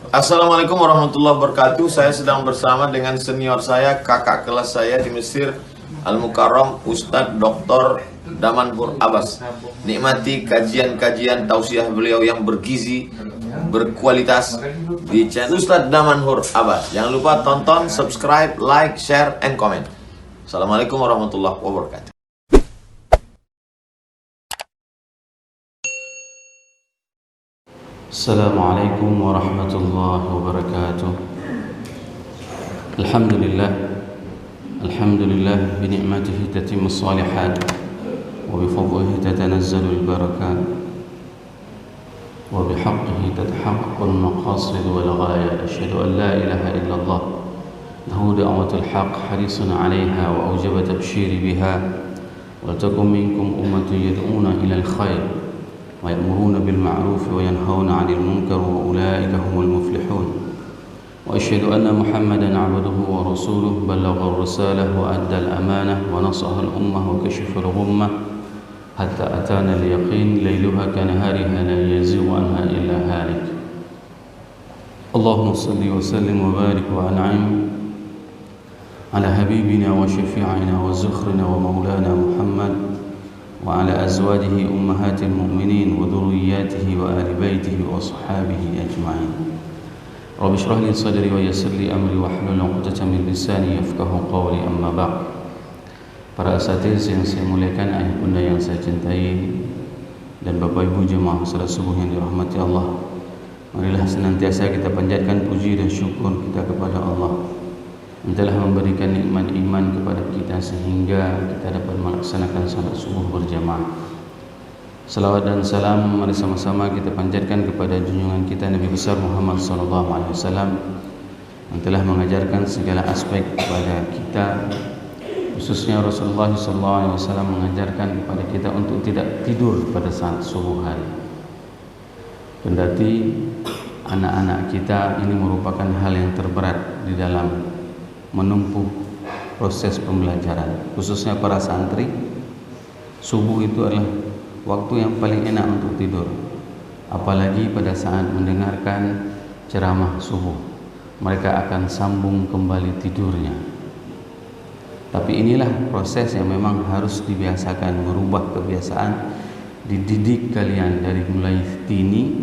Assalamualaikum warahmatullahi wabarakatuh. Saya sedang bersama dengan senior saya, kakak kelas saya di Mesir, Al-Mukarram, Ustadz Dr. Damanhur Abbas. Nikmati kajian-kajian tausiah beliau yang bergizi, berkualitas di channel Ustadz Damanhur Abbas. Jangan lupa tonton, subscribe, like, share, and comment. Assalamualaikum warahmatullahi wabarakatuh. السلام عليكم ورحمة الله وبركاته. الحمد لله بنعمته تتم الصالحات وبفضله تتنزل البركات وبحقه تتحقق المقاصد والغايات. أشهد أن لا إله إلا الله له دعوة الحق حريص عليها وأوجب تبشيري بها. ولتكن منكم أمة يدعون إلى الخير ويأمرون بالمعروف وينهون عن المنكر وأولئك هم المفلحون. وأشهد أن محمدا عبده ورسوله بلغ الرسالة وأدى الأمانة ونصح الأمة وكشف الغمة حتى أتانا اليقين ليلها كنهارها لا يزيغ عنها إلا هالك. اللهم صل وسلم وبارك وأنعم على حبيبنا وشفيعنا وزخرنا ومولانا محمد وعلى أزواجه أمهات المؤمنين وذرياته وآل بيته وصحابه أجمعين. رب اشرح لي صدري ويسر لي أمري واحلل عقدة من لساني يفقهوا قولي. أما بعد. Para asatiz yang saya muliakan, ayah bunda yang saya cintai, dan bapak ibu jemaah salat subuh yang dirahmati Allah, marilah senantiasa kita panjatkan puji dan syukur kita kepada Allah yang telah memberikan nikmat iman kepada kita sehingga kita dapat melaksanakan salat subuh berjamaah. Salawat dan salam mari sama-sama kita panjatkan kepada junjungan kita Nabi besar Muhammad SAW yang telah mengajarkan segala aspek kepada kita. Khususnya Rasulullah SAW mengajarkan kepada kita untuk tidak tidur pada saat subuh hari. Kendati anak-anak kita ini merupakan hal yang terberat di dalam menempuh proses pembelajaran, khususnya para santri. Subuh itu adalah waktu yang paling enak untuk tidur, apalagi pada saat mendengarkan ceramah subuh, mereka akan sambung kembali tidurnya. Tapi inilah proses yang memang harus dibiasakan, merubah kebiasaan, dididik kalian dari mulai dini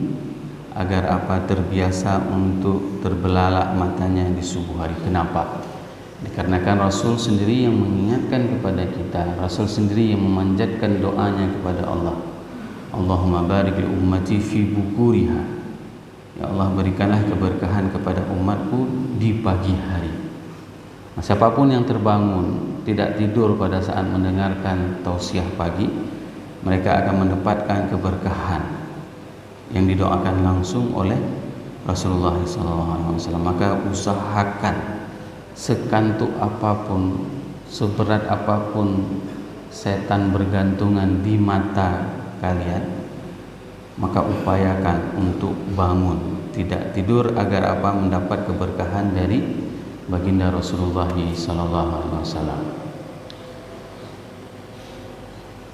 agar terbiasa untuk terbelalak matanya di subuh hari. Kenapa? Dikarenakan Rasul sendiri yang mengingatkan kepada kita, Rasul sendiri yang memanjatkan doanya kepada Allah. Allahumma barik li ummati fi bukuriha. Ya Allah, berikanlah keberkahan kepada umatku di pagi hari. Nah, siapapun yang terbangun tidak tidur pada saat mendengarkan tausiah pagi, mereka akan mendapatkan keberkahan yang didoakan langsung oleh Rasulullah SAW. Maka usahakan sekantuk apapun, seberat apapun setan bergantungan di mata kalian, maka upayakan untuk bangun, tidak tidur agar mendapat keberkahan dari baginda Rasulullah SAW.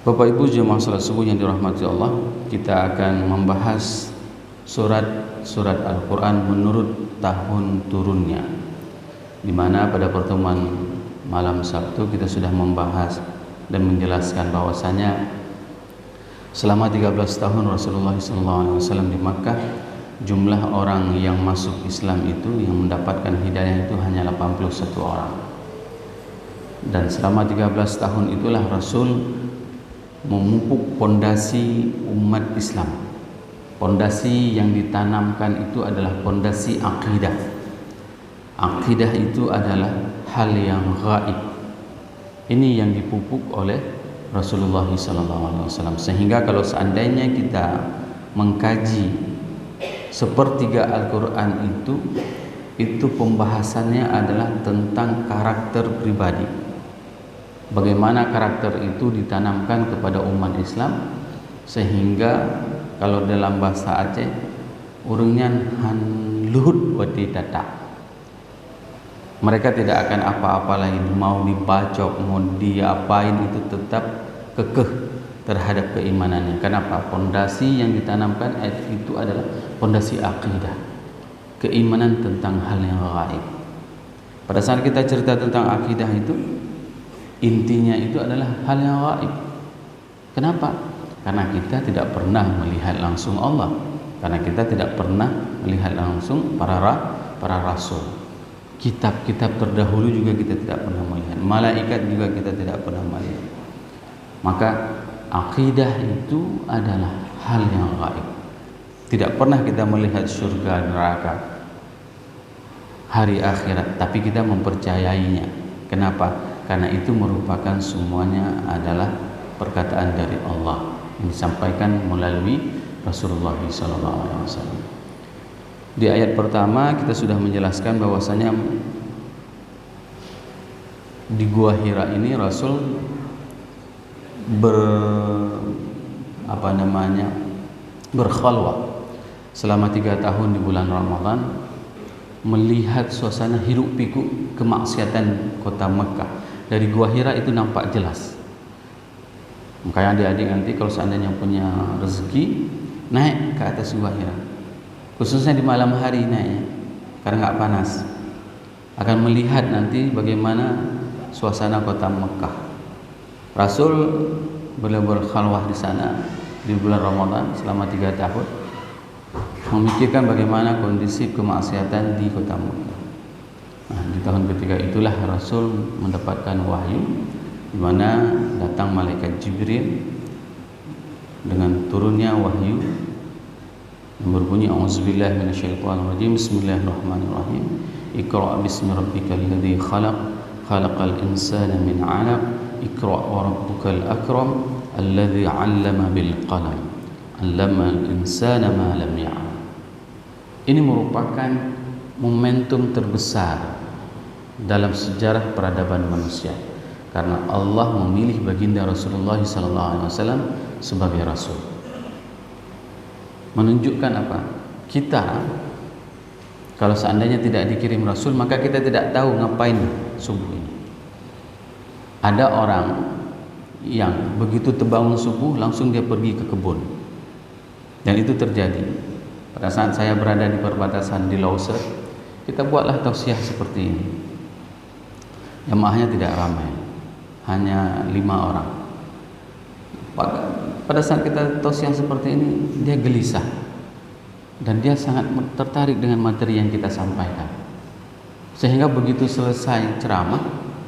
Bapak Ibu jemaah salat subuh yang dirahmati Allah, kita akan membahas surat Al-Quran menurut tahun turunnya, di mana pada pertemuan malam Sabtu kita sudah membahas dan menjelaskan bahwasanya selama 13 tahun Rasulullah SAW di Makkah, jumlah orang yang masuk Islam itu, yang mendapatkan hidayah itu hanya 81 orang. Dan selama 13 tahun itulah Rasul memupuk pondasi umat Islam. Pondasi yang ditanamkan itu adalah pondasi akidah. Akidah itu adalah hal yang gaib. Ini yang dipupuk oleh Rasulullah SAW. Sehingga kalau seandainya kita mengkaji sepertiga Al-Quran itu pembahasannya adalah tentang karakter pribadi. Bagaimana karakter itu ditanamkan kepada umat Islam, sehingga kalau dalam bahasa Aceh urungnya han luhut wati tata, mereka tidak akan apa-apa lagi, mau dibacok, mau diapain, itu tetap kekeh terhadap keimanannya. Kenapa? Pondasi yang ditanamkan itu adalah pondasi akidah. keimanan tentang hal yang gaib. Pada saat kita cerita tentang akidah itu, intinya itu adalah hal yang gaib. Kenapa? Karena kita tidak pernah melihat langsung Allah, karena kita tidak pernah melihat langsung para rasul. Kitab-kitab terdahulu juga kita tidak pernah melihat, malaikat juga kita tidak pernah melihat. Maka akidah itu adalah hal yang gaib. Tidak pernah kita melihat surga, neraka, hari akhirat, tapi kita mempercayainya. Kenapa? Karena itu merupakan semuanya adalah perkataan dari Allah yang disampaikan melalui Rasulullah SAW. Di ayat pertama kita sudah menjelaskan bahwasanya di Gua Hira ini Rasul berkhalwah selama 3 tahun di bulan Ramadan, melihat suasana hiruk pikuk kemaksiatan kota Mekah. Dari Gua Hira itu nampak jelas. Makanya adik-adik nanti kalau seandainya punya rezeki, naik ke atas Gua Hira, khususnya di malam hari naiknya, karena nggak panas, akan melihat nanti bagaimana suasana kota Mekah. Rasul beliau berkhalwah di sana di bulan Ramadan selama 3 tahun, memikirkan bagaimana kondisi kemaksiatan di kota Mekah. Nah, di tahun ketiga itulah Rasul mendapatkan wahyu, di mana datang malaikat Jibril dengan turunnya wahyu yang berbunyi a'udzubillahi minasyaitonirrajim, bismillahirrahmanirrahim, iqra' bismi rabbikal ladzi khalaq, khalaqal insana min 'alaq, iqra' wa rabbukal akram, alladzi 'allama bil qalam, 'allamal insana ma lam ya'lam. Ini merupakan momentum terbesar dalam sejarah peradaban manusia, karena Allah memilih baginda Rasulullah SAW sebagai Rasul. Menunjukkan apa? Kita kalau seandainya tidak dikirim Rasul, maka kita tidak tahu ngapain subuh ini. Ada orang yang begitu terbangun subuh langsung dia pergi ke kebun, dan itu terjadi. Pada saat saya berada di perbatasan di Lauser, kita buatlah tausiah seperti ini. Jamaahnya tidak ramai, hanya 5 orang. Pada saat kita tausiah seperti ini, dia gelisah dan dia sangat tertarik dengan materi yang kita sampaikan. Sehingga begitu selesai ceramah,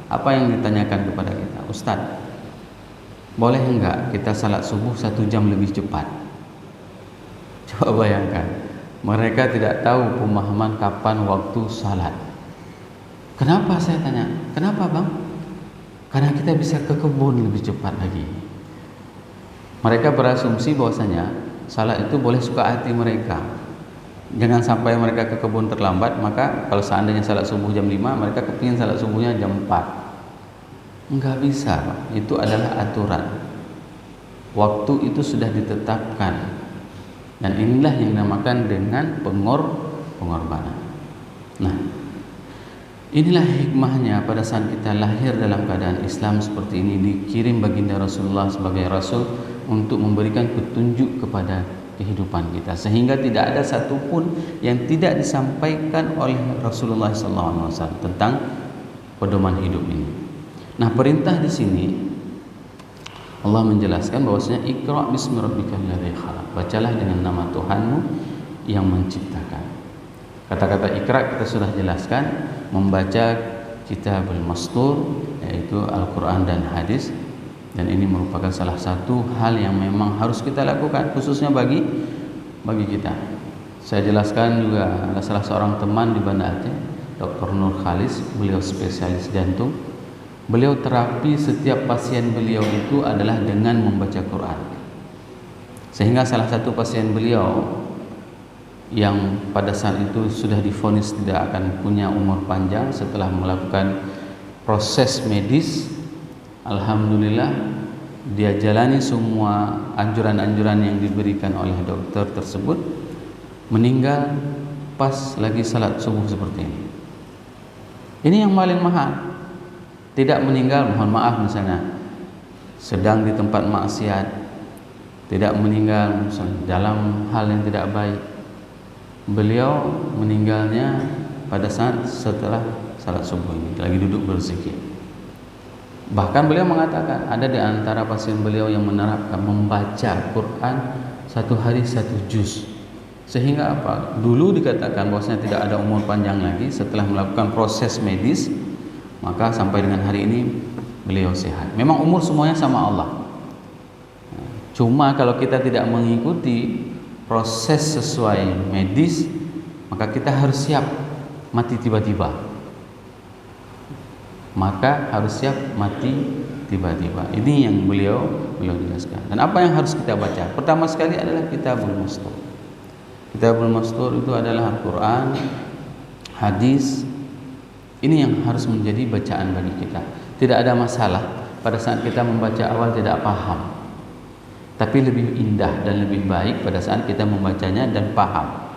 apa yang ditanyakan kepada kita, Ustadz, boleh enggak kita salat subuh 1 jam lebih cepat? Coba bayangkan, mereka tidak tahu pemahaman kapan waktu salat. Kenapa saya tanya? Kenapa bang? Karena kita bisa ke kebun lebih cepat lagi. Mereka berasumsi bahwasanya salat itu boleh suka hati mereka. Jangan sampai mereka ke kebun terlambat, maka kalau seandainya salat subuh jam 5, mereka kepingin salat subuhnya jam 4. Enggak bisa, Pak. Itu adalah aturan. Waktu itu sudah ditetapkan. Dan inilah yang dinamakan dengan pengorbanan. Nah, inilah hikmahnya pada saat kita lahir dalam keadaan Islam seperti ini, dikirim baginda Rasulullah sebagai Rasul untuk memberikan petunjuk kepada kehidupan kita, sehingga tidak ada satupun yang tidak disampaikan oleh Rasulullah SAW tentang pedoman hidup ini. Nah, perintah di sini Allah menjelaskan bahwasanya iqra' bismi rabbikal ladzi khalaq, bacalah dengan nama Tuhanmu yang menciptakan. Kata-kata iqra' kita sudah jelaskan, membaca kitabul mastur, yaitu Al-Quran dan hadis, dan ini merupakan salah satu hal yang memang harus kita lakukan, khususnya bagi kita. Saya jelaskan juga, ada salah seorang teman di Banda Aceh, Dr. Nur Khalis, beliau spesialis jantung. Beliau terapi setiap pasien beliau itu adalah dengan membaca Quran. Sehingga salah satu pasien beliau yang pada saat itu sudah divonis tidak akan punya umur panjang setelah melakukan proses medis, alhamdulillah dia jalani semua anjuran-anjuran yang diberikan oleh dokter tersebut, meninggal pas lagi salat subuh seperti ini. Ini yang paling mahal. Tidak meninggal, mohon maaf misalnya sedang di tempat maksiat, tidak meninggal misalnya dalam hal yang tidak baik, Beliau meninggalnya pada saat setelah salat subuh ini, lagi duduk berzikir. Bahkan beliau mengatakan ada di antara pasien beliau yang menerapkan membaca Quran satu hari satu juz. Sehingga apa? Dulu dikatakan bahwasanya tidak ada umur panjang lagi. Setelah melakukan proses medis, maka sampai dengan hari ini beliau sehat. Memang umur semuanya sama Allah. Cuma kalau kita tidak mengikuti proses sesuai medis, maka kita harus siap mati tiba-tiba. Maka harus siap mati tiba-tiba. Ini yang beliau jelaskan. Dan apa yang harus kita baca? Pertama sekali adalah Kitabul Mastur. Kitabul Mastur itu adalah Al-Quran, hadis. Ini yang harus menjadi bacaan bagi kita. Tidak ada masalah pada saat kita membaca awal tidak paham, tapi lebih indah dan lebih baik pada saat kita membacanya dan paham.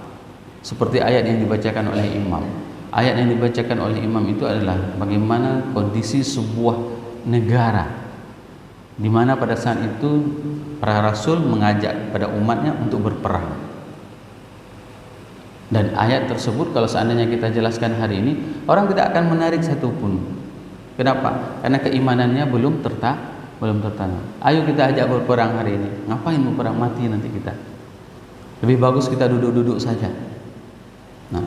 Seperti ayat yang dibacakan oleh imam. Ayat yang dibacakan oleh imam itu adalah bagaimana kondisi sebuah negara, di mana pada saat itu para rasul mengajak pada umatnya untuk berperang. Dan ayat tersebut kalau seandainya kita jelaskan hari ini, orang tidak akan menarik satupun. Kenapa? Karena keimanannya belum tertanam. Ayo kita ajak berperang hari ini. Ngapain berperang? Mati nanti kita. Lebih bagus kita duduk-duduk saja. Nah,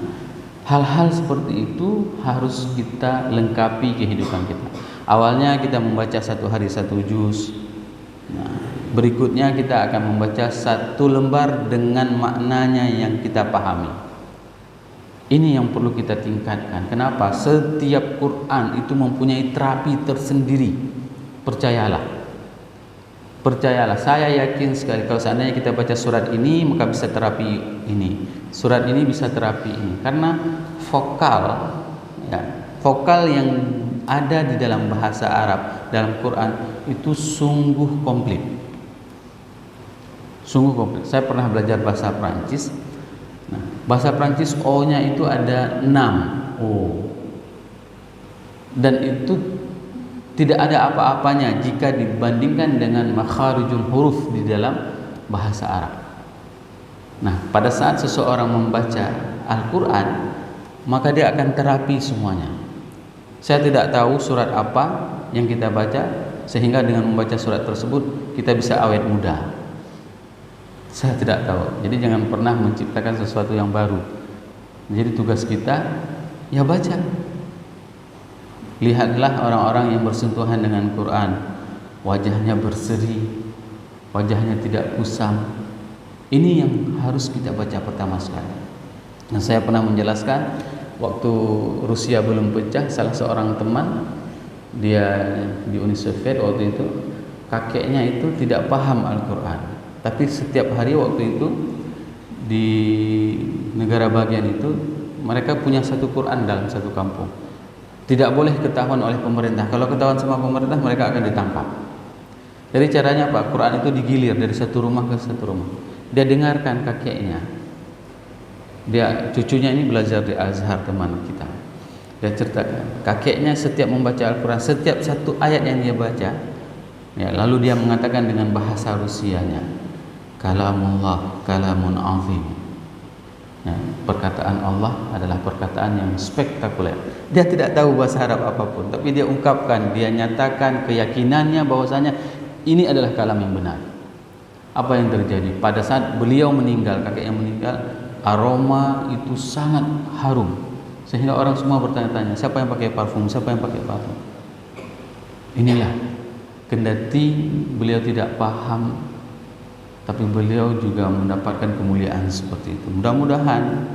hal-hal seperti itu harus kita lengkapi kehidupan kita. Awalnya kita membaca satu hari satu juz. Nah, berikutnya kita akan membaca satu lembar dengan maknanya yang kita pahami. Ini yang perlu kita tingkatkan. Kenapa? Setiap Quran itu mempunyai terapi tersendiri. Percayalah, saya yakin sekali kalau seandainya kita baca surat ini maka bisa terapi ini, surat ini bisa terapi ini, karena vokal yang ada di dalam bahasa Arab dalam Quran itu sungguh komplit. Saya pernah belajar bahasa Prancis. Nah, bahasa Prancis O-nya itu ada 6 O, dan itu tidak ada apa-apanya jika dibandingkan dengan makharijul huruf di dalam bahasa Arab. Nah, pada saat seseorang membaca Al-Quran, maka dia akan terapi semuanya. Saya tidak tahu surat apa yang kita baca, sehingga dengan membaca surat tersebut kita bisa awet muda. Saya tidak tahu. Jadi jangan pernah menciptakan sesuatu yang baru. Jadi tugas kita ya baca. Lihatlah orang-orang yang bersentuhan dengan Quran, wajahnya berseri, wajahnya tidak kusam. Ini yang harus kita baca pertama sekali. Nah, saya pernah menjelaskan waktu Rusia belum pecah, salah seorang teman dia di Uni Soviet waktu itu, kakeknya itu tidak paham Al-Quran, tapi setiap hari waktu itu di negara bagian itu mereka punya satu Quran dalam satu kampung. Tidak boleh ketahuan oleh pemerintah. Kalau ketahuan sama pemerintah, mereka akan ditangkap. Jadi caranya apa? Quran itu digilir dari satu rumah ke satu rumah. Dia dengarkan kakeknya. Cucunya ini belajar di Azhar, teman kita. Dia ceritakan, kakeknya setiap membaca Al-Quran, setiap satu ayat yang dia baca, ya, lalu dia mengatakan dengan bahasa Rusianya, Kalamullah, kalamun azim. Ya, perkataan Allah adalah perkataan yang spektakuler. Dia tidak tahu bahasa Arab apapun, tapi dia ungkapkan, dia nyatakan keyakinannya bahwasanya ini adalah kalam yang benar. Apa yang terjadi? Pada saat beliau meninggal, kakeknya meninggal, aroma itu sangat harum, sehingga orang semua bertanya-tanya, siapa yang pakai parfum? Siapa yang pakai parfum? Inilah, kendati beliau tidak paham, tapi beliau juga mendapatkan kemuliaan seperti itu. Mudah-mudahan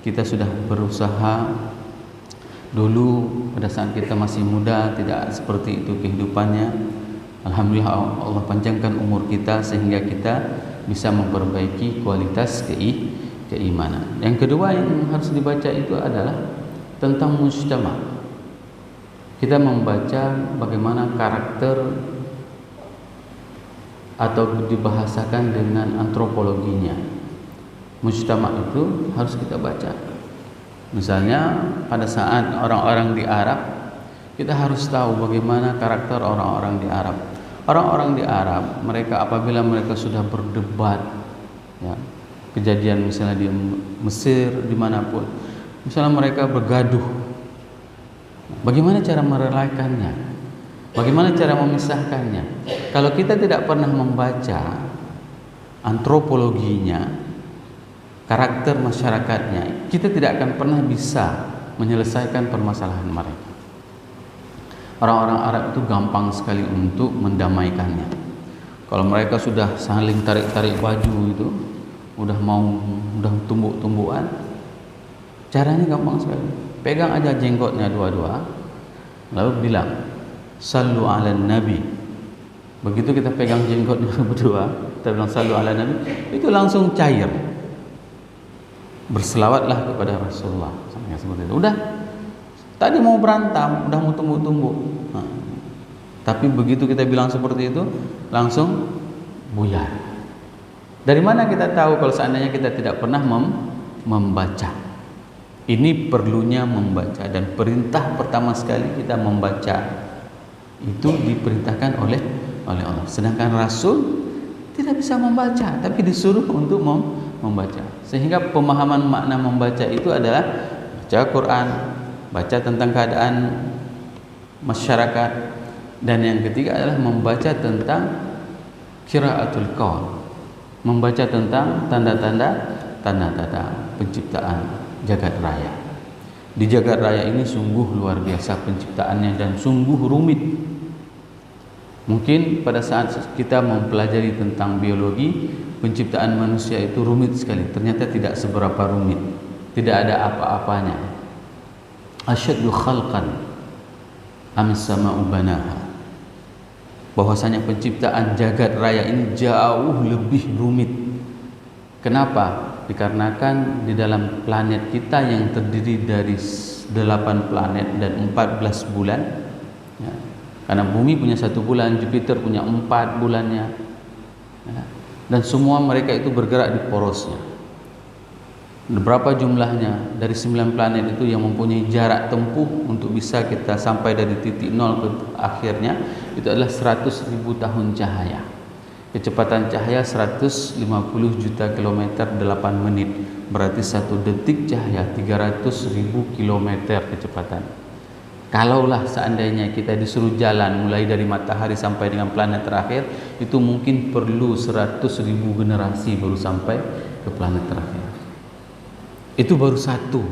kita sudah berusaha dulu pada saat kita masih muda, tidak seperti itu kehidupannya. Alhamdulillah Allah panjangkan umur kita sehingga kita bisa memperbaiki kualitas keimanan. Yang kedua yang harus dibaca itu adalah tentang mujtama. Kita membaca bagaimana karakter atau dibahasakan dengan antropologinya. Mujtama itu harus kita baca. Misalnya pada saat orang-orang di Arab, kita harus tahu bagaimana karakter orang-orang di Arab. Orang-orang di Arab, mereka apabila mereka sudah berdebat, ya, kejadian misalnya di Mesir, dimanapun, misalnya mereka bergaduh, bagaimana cara merelakannya, bagaimana cara memisahkannya? Kalau kita tidak pernah membaca antropologinya, karakter masyarakatnya, kita tidak akan pernah bisa menyelesaikan permasalahan mereka. Orang-orang Arab itu gampang sekali untuk mendamaikannya. Kalau mereka sudah saling tarik-tarik baju itu, udah tumbuk-tumbukan, caranya gampang sekali. Pegang aja jenggotnya dua-dua, lalu bilang, "Sallu ala nabi." Begitu kita pegang jenggotnya berdua, kita bilang sallu ala nabi, itu langsung cair. Berselawatlah kepada Rasulullah. Seperti itu. Udah, tadi mau berantem, udah mau tumbuk-tumbuk. Tapi begitu kita bilang seperti itu, langsung buyar. Dari mana kita tahu kalau seandainya kita tidak pernah membaca? Ini perlunya membaca, dan perintah pertama sekali kita membaca itu diperintahkan oleh Allah. Sedangkan Rasul tidak bisa membaca, tapi disuruh untuk membaca. Sehingga pemahaman makna membaca itu adalah baca Quran, baca tentang keadaan masyarakat, dan yang ketiga adalah membaca tentang qiraatul qaul, membaca tentang tanda-tanda penciptaan jagat raya. Di jagat raya ini sungguh luar biasa penciptaannya dan sungguh rumit. Mungkin pada saat kita mempelajari tentang biologi, penciptaan manusia itu rumit sekali. Ternyata tidak seberapa rumit, tidak ada apa-apanya. Asyaddu khalqan amis sama'u banaha. Bahwasanya penciptaan jagat raya ini jauh lebih rumit. Kenapa? Dikarenakan di dalam planet kita yang terdiri dari 8 planet dan 14 bulan, ya, karena bumi punya 1 bulan, Jupiter punya 4 bulannya, ya, dan semua mereka itu bergerak di porosnya. Berapa jumlahnya? Dari 9 planet itu yang mempunyai jarak tempuh untuk bisa kita sampai dari titik 0 ke akhirnya itu adalah 100.000 tahun cahaya. Kecepatan cahaya 150 juta kilometer 8 menit. Berarti 1 detik cahaya 300.000 kilometer kecepatan. Kalaulah seandainya kita disuruh jalan mulai dari matahari sampai dengan planet terakhir, itu mungkin perlu 100.000 generasi baru sampai ke planet terakhir. Itu baru satu,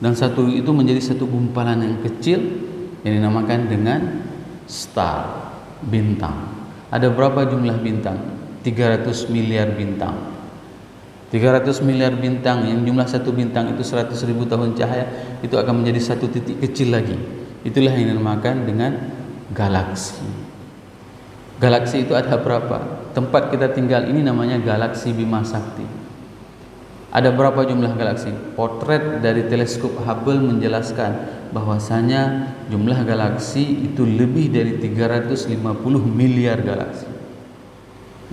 dan satu itu menjadi satu gumpalan yang kecil yang dinamakan dengan star, bintang. Ada berapa jumlah bintang? 300 miliar bintang. 300 miliar bintang, yang jumlah satu bintang itu 100.000 tahun cahaya, itu akan menjadi satu titik kecil lagi. Itulah yang dinamakan dengan galaksi. Galaksi itu ada berapa? Tempat kita tinggal ini namanya galaksi Bima Sakti. Ada berapa jumlah galaksi? Potret dari teleskop Hubble menjelaskan bahwasanya jumlah galaksi itu lebih dari 350 miliar galaksi.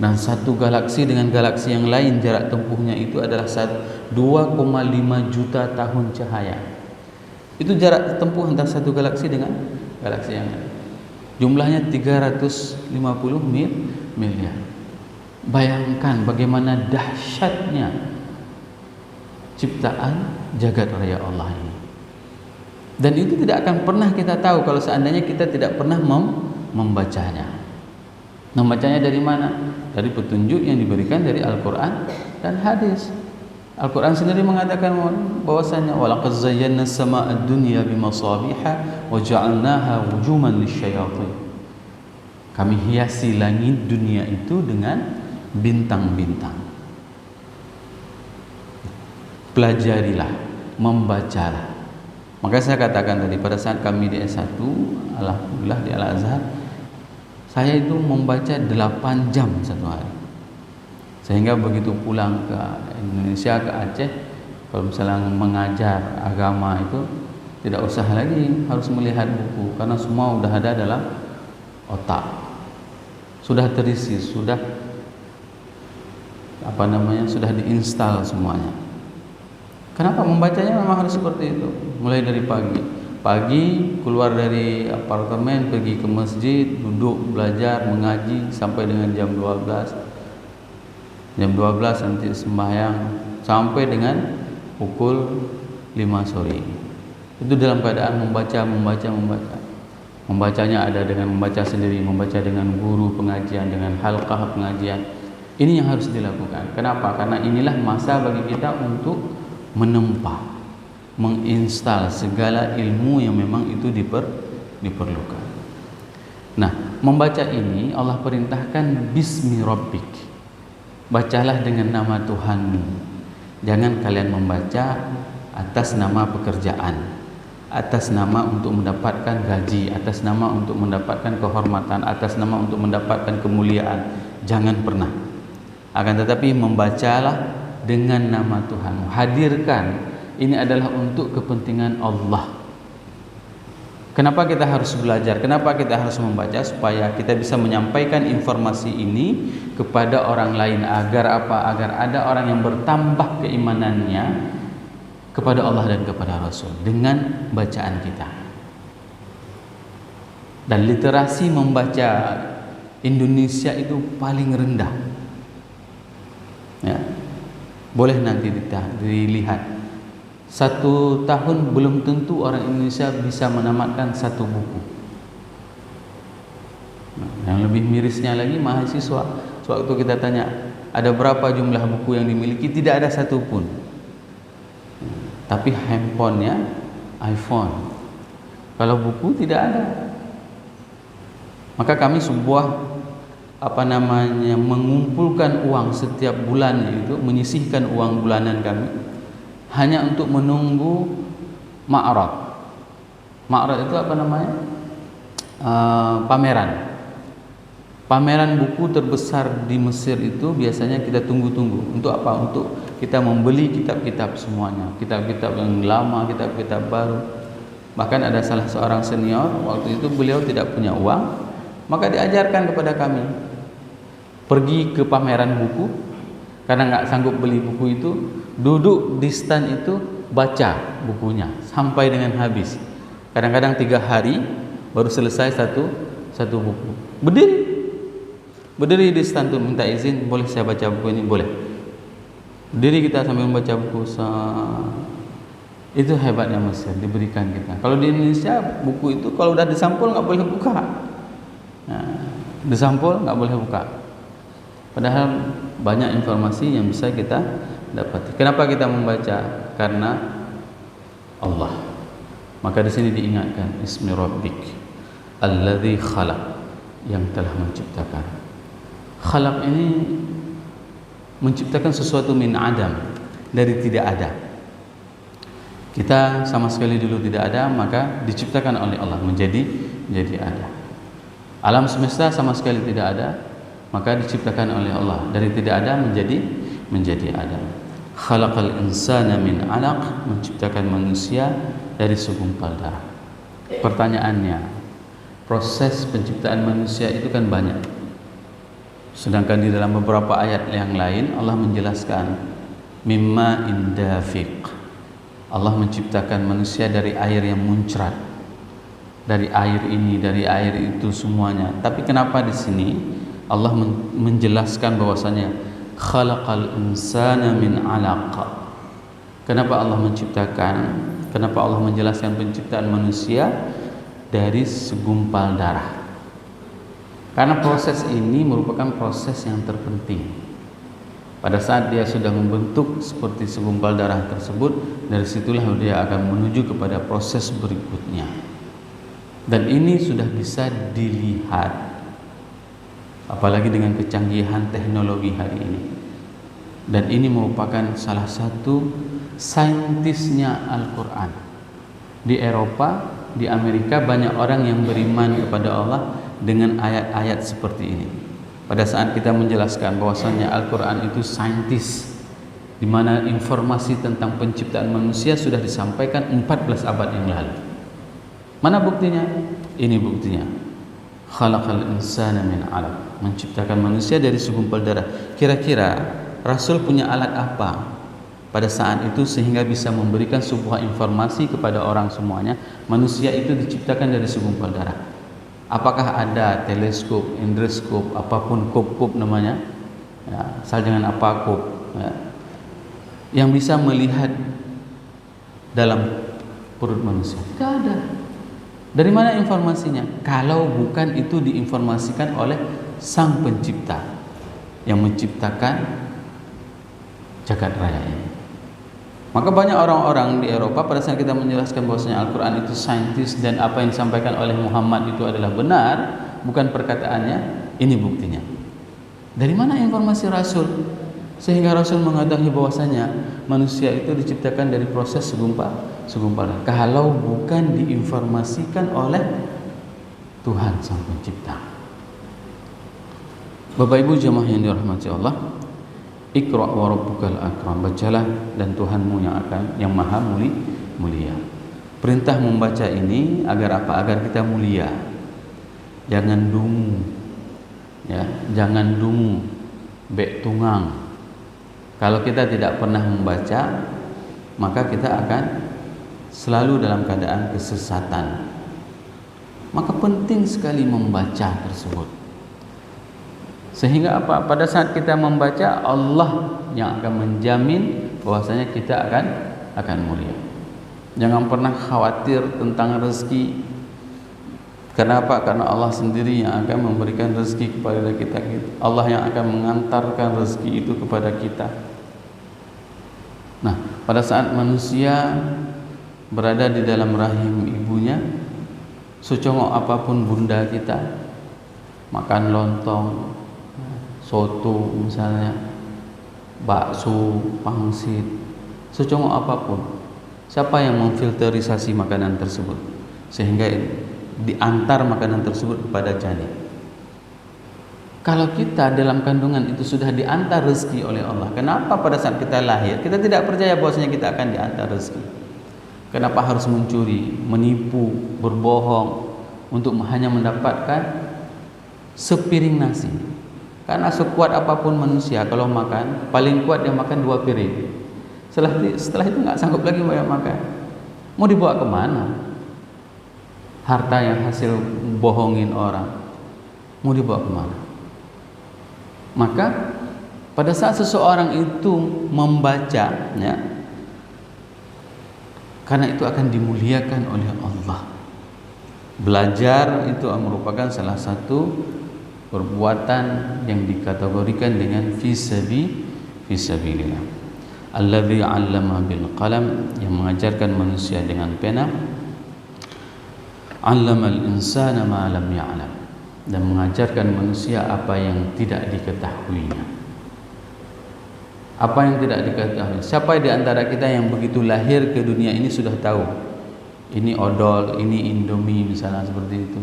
Dan satu galaksi dengan galaksi yang lain jarak tempuhnya itu adalah 2,5 juta tahun cahaya. Itu jarak tempuh antara satu galaksi dengan galaksi yang lain. Jumlahnya 350 miliar. Bayangkan bagaimana dahsyatnya ciptaan jagat raya Allah ini. Dan itu tidak akan pernah kita tahu kalau seandainya kita tidak pernah membacanya. Membacanya dari mana? Dari petunjuk yang diberikan dari Al-Quran dan hadis. Al-Quran sendiri mengatakan bahwasanya walaqad zayyana as-samaa'a ad-dunya bimasabiha wa ja'alnaha wujuman lisyayatin. Kami hiasi langit dunia itu dengan bintang-bintang. Pelajarilah, membacalah. Maka saya katakan tadi pada saat kami di S1, alhamdulillah di Al-Azhar, saya itu membaca 8 jam satu hari. Sehingga begitu pulang ke Indonesia, ke Aceh, kalau misalnya mengajar agama itu tidak usah lagi harus melihat buku, karena semua sudah ada dalam otak, sudah terisi, sudah sudah diinstal semuanya. Kenapa membacanya memang harus seperti itu? Mulai dari pagi keluar dari apartemen, pergi ke masjid, duduk belajar mengaji sampai dengan jam 12. Jam 12 nanti sembahyang, sampai dengan pukul 5 sore. Itu dalam keadaan membaca. Membacanya ada dengan membaca sendiri, membaca dengan guru pengajian, dengan halqah pengajian. Ini yang harus dilakukan. Kenapa? Karena inilah masa bagi kita untuk menempa, menginstal segala ilmu yang memang itu diperlukan. Nah, membaca ini Allah perintahkan bismi rabbik. Bacalah dengan nama Tuhanmu. Jangan kalian membaca atas nama pekerjaan, atas nama untuk mendapatkan gaji, atas nama untuk mendapatkan kehormatan, atas nama untuk mendapatkan kemuliaan. Jangan pernah. Akan tetapi membacalah dengan nama Tuhanmu. Hadirkan ini adalah untuk kepentingan Allah. Kenapa kita harus belajar? Kenapa kita harus membaca? Supaya kita bisa menyampaikan informasi ini kepada orang lain. Agar apa? Agar ada orang yang bertambah keimanannya kepada Allah dan kepada Rasul dengan bacaan kita. Dan literasi membaca Indonesia itu paling rendah. Ya. Boleh nanti dilihat. 1 tahun belum tentu orang Indonesia bisa menamatkan 1 buku. Nah, yang lebih mirisnya lagi mahasiswa. Sewaktu kita tanya, ada berapa jumlah buku yang dimiliki? Tidak ada satupun. Tapi handphonenya iPhone. Kalau buku tidak ada. Maka kami mengumpulkan uang setiap bulan, itu menyisihkan uang bulanan kami hanya untuk menunggu ma'rad. Ma'rad itu pameran. Pameran buku terbesar di Mesir itu biasanya kita tunggu-tunggu. Untuk apa? Untuk kita membeli kitab-kitab semuanya. Kitab-kitab yang lama, kitab-kitab baru. Bahkan ada salah seorang senior, waktu itu beliau tidak punya uang, maka diajarkan kepada kami. Pergi ke pameran buku, karena nggak sanggup beli buku itu, duduk di stand itu, baca bukunya sampai dengan habis. Kadang-kadang 3 hari baru selesai satu buku. Berdiri di stand itu, minta izin, boleh saya baca buku ini? Boleh. Berdiri kita sambil membaca buku. Itu hebatnya Mesir, diberikan kita. Kalau di Indonesia buku itu kalau udah disampul nggak boleh buka. Nah, disampul nggak boleh buka. Padahal banyak informasi yang bisa kita dapat. Kenapa kita membaca? Karena Allah. Maka di sini diingatkan ismi rabbik alladzi khalaq, yang telah menciptakan. Khalaq ini menciptakan sesuatu min adam, dari tidak ada. Kita sama sekali dulu tidak ada, maka diciptakan oleh Allah menjadi ada. Alam semesta sama sekali tidak ada, maka diciptakan oleh Allah dari tidak ada menjadi ada. Khalaqal insana min 'alaq, menciptakan manusia dari segumpal darah. Pertanyaannya, proses penciptaan manusia itu kan banyak. Sedangkan di dalam beberapa ayat yang lain Allah menjelaskan mimma indafiq. Allah menciptakan manusia dari air yang muncrat. Dari air ini, dari air itu semuanya. Tapi kenapa di sini Allah menjelaskan bahwasanya khalaqal insana min 'alaq? Kenapa Allah menciptakan? Kenapa Allah menjelaskan penciptaan manusia dari segumpal darah? Karena proses ini merupakan proses yang terpenting. Pada saat dia sudah membentuk seperti segumpal darah tersebut, dari situlah dia akan menuju kepada proses berikutnya. Dan ini sudah bisa dilihat, apalagi dengan kecanggihan teknologi hari ini. Dan ini merupakan salah satu saintisnya Al-Quran. Di Eropa, di Amerika banyak orang yang beriman kepada Allah dengan ayat-ayat seperti ini. Pada saat kita menjelaskan bahwasannya Al-Quran itu saintis, di mana informasi tentang penciptaan manusia sudah disampaikan 14 abad yang lalu. Mana buktinya? Ini buktinya. Khalaqal insana min 'alaq, menciptakan manusia dari segumpal darah. Kira-kira Rasul punya alat apa pada saat itu sehingga bisa memberikan sebuah informasi kepada orang semuanya, manusia itu diciptakan dari segumpal darah? Apakah ada teleskop, endoskop, apapun kop namanya? Ya, asal jangan apa kop. Ya. yang bisa melihat dalam perut manusia? Tidak ada. Dari mana informasinya? Kalau bukan itu diinformasikan oleh Sang Pencipta yang menciptakan jagat raya ini. Maka banyak orang-orang di Eropa pada saat kita menjelaskan bahwasanya Al-Quran itu saintis dan apa yang disampaikan oleh Muhammad itu adalah benar, bukan perkataannya, ini buktinya. Dari mana informasi Rasul? Sehingga Rasul mengetahui bahwasanya manusia itu diciptakan dari proses segumpal. Kalau bukan diinformasikan oleh Tuhan Sang Pencipta. Bapak Ibu jemaah yang dirahmati Allah, Iqra wa rabbukal akram, bacalah dan Tuhanmu yang maha mulia. Perintah membaca ini agar apa? Agar kita mulia. Jangan dungu. Ya, jangan dungu, bek tunggang. Kalau kita tidak pernah membaca, maka kita akan selalu dalam keadaan kesesatan. Maka penting sekali membaca tersebut. Sehingga apa? Pada saat kita membaca, Allah yang akan menjamin bahwasanya kita akan mulia. Jangan pernah khawatir tentang rezeki. Kenapa? Karena Allah sendiri yang akan memberikan rezeki kepada kita. Allah yang akan mengantarkan rezeki itu kepada kita. Nah, pada saat manusia berada di dalam rahim ibunya, secongok apapun bunda kita, makan lontong, soto misalnya, bakso, pangsit, secongok apapun, siapa yang memfilterisasi makanan tersebut sehingga diantar makanan tersebut kepada janin? Kalau kita dalam kandungan itu sudah diantar rezeki oleh Allah, kenapa pada saat kita lahir kita tidak percaya bahwasanya kita akan diantar rezeki? Kenapa harus mencuri, menipu, berbohong untuk hanya mendapatkan sepiring nasi? Karena sekuat apapun manusia kalau makan, paling kuat dia makan 2 piring. Setelah itu nggak sanggup lagi banyak makan. Mau dibawa kemana? Harta yang hasil bohongin orang, mau dibawa kemana? Maka pada saat seseorang itu membaca, ya, karena itu akan dimuliakan oleh Allah. Belajar itu merupakan salah satu perbuatan yang dikategorikan dengan fisabilillah. Allazi 'allama bil qalam, yang mengajarkan manusia dengan pena. 'Allamal insana ma lam ya'lam, dan mengajarkan manusia apa yang tidak diketahuinya. Apa yang tidak diketahui? Siapa di antara kita yang begitu lahir ke dunia ini sudah tahu ini odol, ini Indomie misalnya seperti itu?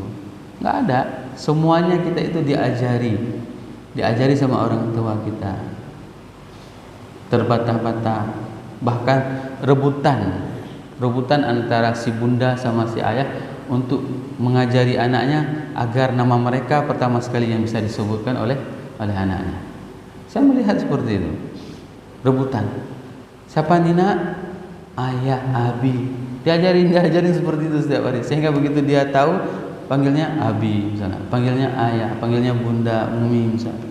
Nggak ada. Semuanya kita itu diajari sama orang tua kita, terbata-bata, bahkan rebutan antara si bunda sama si ayah untuk mengajari anaknya agar nama mereka pertama sekali yang bisa disebutkan oleh anaknya. Saya melihat seperti itu, rebutan. Siapa Nina? Ayah, Abi. Diajarin seperti itu setiap hari, sehingga begitu dia tahu, panggilnya Abi misalnya, panggilnya ayah, panggilnya bunda, umi misalnya.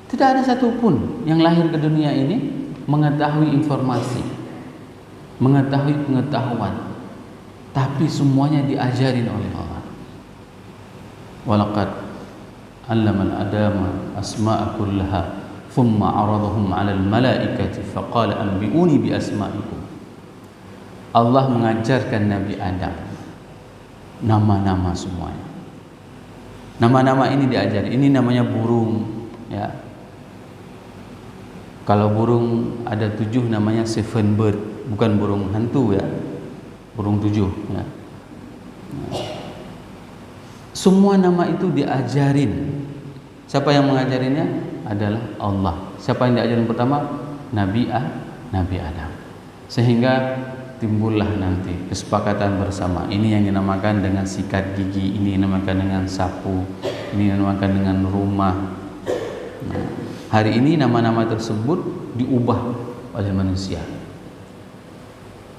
Tidak ada satupun yang lahir ke dunia ini mengetahui informasi, mengetahui pengetahuan, tapi semuanya diajarin oleh Allah. Walaqad 'allamal adama asma'a kullaha thumma 'aradahum 'alal malaikati faqala anbi'uni bi asma'ikum. Allah mengajarkan Nabi Adam nama-nama semuanya. Nama-nama ini diajari. Ini namanya burung, ya. Kalau burung ada 7 namanya 7 bird, bukan burung hantu, ya. Burung 7, ya. Semua nama itu diajarin. Siapa yang mengajarinya? Adalah Allah. Siapa yang diajarin pertama? Nabi Adam. Sehingga timbullah nanti kesepakatan bersama. Ini yang dinamakan dengan sikat gigi, ini yang dinamakan dengan sapu, ini yang dinamakan dengan rumah. Nah, hari ini nama-nama tersebut diubah oleh manusia.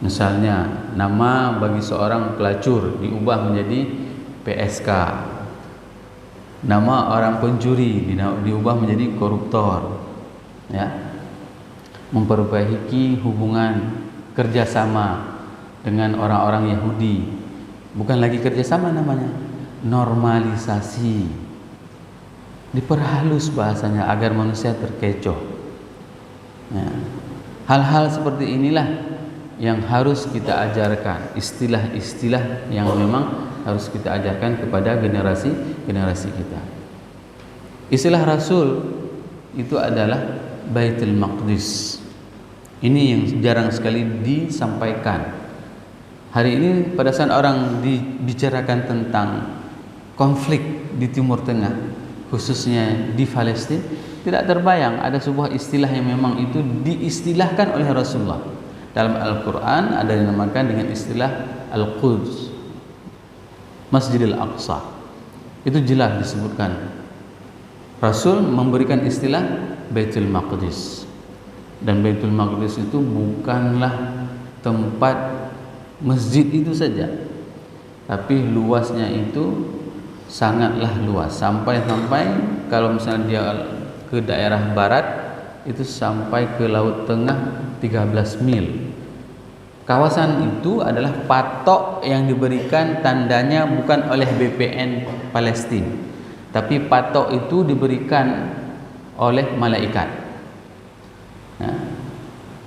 Misalnya nama bagi seorang pelacur diubah menjadi PSK. Nama orang pencuri diubah menjadi koruptor, ya. memperbaiki hubungan kerjasama dengan orang-orang Yahudi. Bukan lagi kerjasama namanya, normalisasi. Diperhalus bahasanya agar manusia terkecoh. Ya. Hal-hal seperti inilah yang harus kita ajarkan, istilah-istilah yang memang harus kita ajarkan kepada generasi kita. Istilah Rasul itu adalah Baitul Maqdis. Ini yang jarang sekali disampaikan. Hari ini pada saat orang dibicarakan tentang konflik di Timur Tengah, khususnya di Palestina, tidak terbayang ada sebuah istilah yang memang itu diistilahkan oleh Rasulullah. Dalam Al-Quran ada yang dinamakan dengan istilah Al-Quds, Masjidil Aqsa. Itu jelas disebutkan. Rasul memberikan istilah Baitul Maqdis. Dan Baitul Maqdis itu bukanlah tempat masjid itu saja, tapi luasnya itu sangatlah luas. Sampai-sampai kalau misalnya dia ke daerah barat itu sampai ke Laut Tengah 13 mil. Kawasan itu adalah patok yang diberikan tandanya bukan oleh BPN Palestina, tapi patok itu diberikan oleh malaikat. Nah,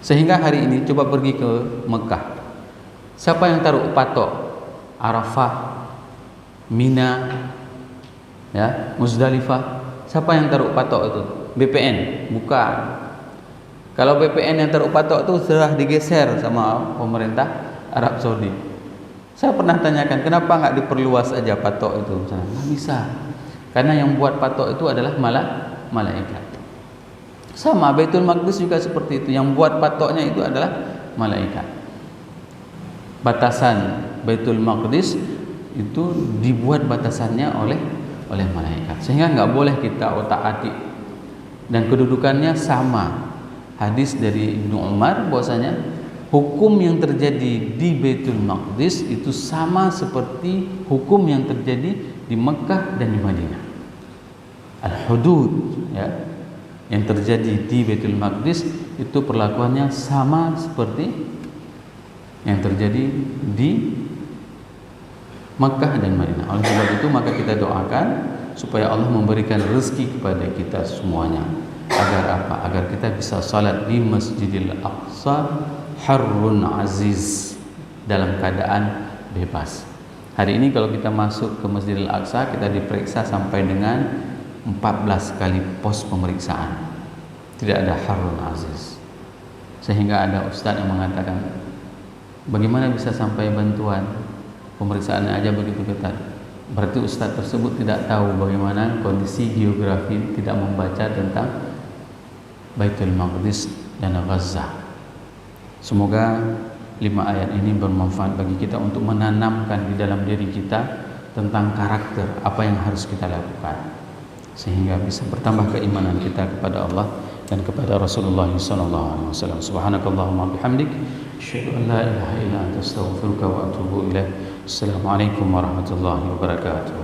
sehingga hari ini coba pergi ke Mekah. Siapa yang taruh patok? Arafah, Mina, ya, Muzdalifah. Siapa yang taruh patok itu? BPN? Bukan. Kalau BPN yang taruh patok itu sudah digeser sama pemerintah Arab Saudi. Saya pernah tanyakan, kenapa nggak diperluas aja patok itu? Nggak bisa, karena yang buat patok itu adalah malaikat. Sama Baitul Maqdis juga seperti itu, yang buat patoknya itu adalah malaikat. Batasan Baitul Maqdis itu dibuat batasannya oleh malaikat, sehingga nggak boleh kita otak-atik, dan kedudukannya sama. Hadis dari Ibnu Umar bahwasanya hukum yang terjadi di Baitul Maqdis itu sama seperti hukum yang terjadi di Mekah dan di Madinah. Al-hudud, ya, yang terjadi di Baitul Maqdis itu perlakuannya sama seperti yang terjadi di Mekah dan Madinah. Oleh sebab itu maka kita doakan supaya Allah memberikan rezeki kepada kita semuanya. Agar apa? Agar kita bisa salat di Masjidil Aqsa harrun aziz, dalam keadaan bebas. Hari ini kalau kita masuk ke Masjidil Aqsa, kita diperiksa sampai dengan 14 kali pos pemeriksaan. Tidak ada harrun aziz. Sehingga ada ustaz yang mengatakan, bagaimana bisa sampai bantuan? Pemeriksaannya aja begitu ketat. Berarti ustaz tersebut tidak tahu bagaimana kondisi geografi, tidak membaca tentang Baitul Maqdis dan Gaza. Semoga 5 ayat ini bermanfaat bagi kita untuk menanamkan di dalam diri kita tentang karakter apa yang harus kita lakukan, sehingga bisa bertambah keimanan kita kepada Allah dan kepada Rasulullah SAW. Subhanakallahumma bihamdik, asyhadu an la ilaha illa anta, astaghfiruka wa atubu ilaik. Assalamualaikum warahmatullahi wabarakatuh.